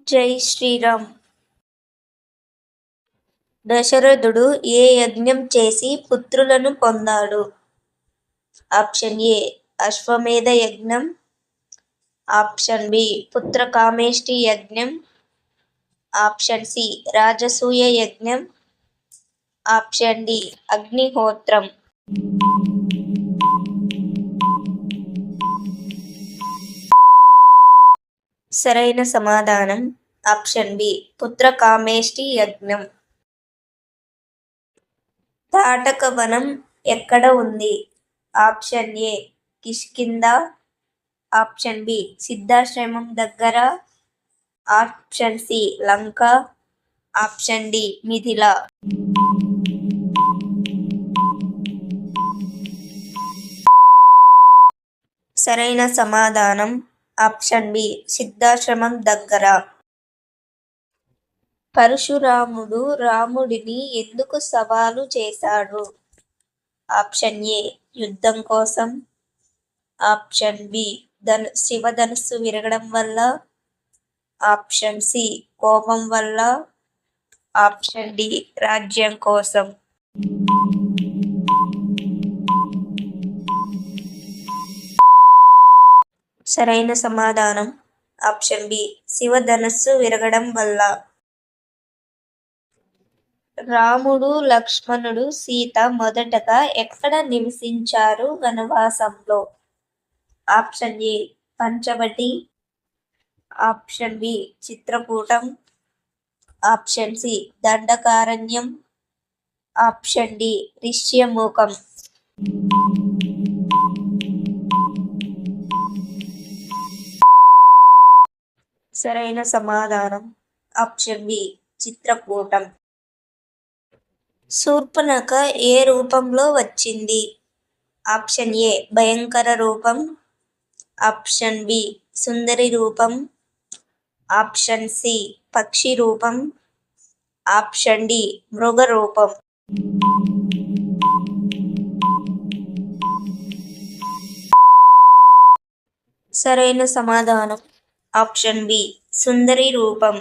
జై శ్రీరామ్. దశరథుడు ఏ యజ్ఞం చేసి పుత్రులను పొందాడు? ఆప్షన్ ఏ అశ్వమేధ యజ్ఞం, ఆప్షన్ బి పుత్రకామేష్టి యజ్ఞం, ఆప్షన్ సి రాజసూయ యజ్ఞం, ఆప్షన్ డి అగ్నిహోత్రం. సరైన సమాధానం ఆప్షన్ బి పుత్రకామేష్టి యజ్ఞం. తాటక వనం ఎక్కడ ఉంది? Option A Kishkindha, option B Siddhashramam దగ్గర, option C Lanka, option D Mithila. సరైన సమాధానం ఆప్షన్ బి సిద్ధాశ్రమం దగ్గర. పరశురాముడు రాముడిని ఎందుకు సవాలు చేశాడు? ఆప్షన్ ఏ యుద్ధం కోసం, ఆప్షన్ బి శివధనుస్సు విరగడం వల్ల, ఆప్షన్ సి కోపం వల్ల, ఆప్షన్ డి రాజ్యం కోసం. సరైన సమాధానం ఆప్షన్ బి శివధనుస్సు విరగడం వల్ల. రాముడు, లక్ష్మణుడు, సీత మొదటగా ఎక్కడ నివసించారు వనవాసంలో? Option A Panchavati, option B Chitrakoot, option C Dandakaranya, option D Rishyamukha. సరైన సమాధానం ఆప్షన్ బి చిత్రకూటం. శూర్పణఖ ఏ రూపంలో వచ్చింది? ఆప్షన్ ఏ భయంకర రూపం, ఆప్షన్ బి సుందరి రూపం, ఆప్షన్ సి పక్షి రూపం, ఆప్షన్ డి మృగ రూపం. సరైన సమాధానం ఆప్షన్ బి సుందరి రూపం.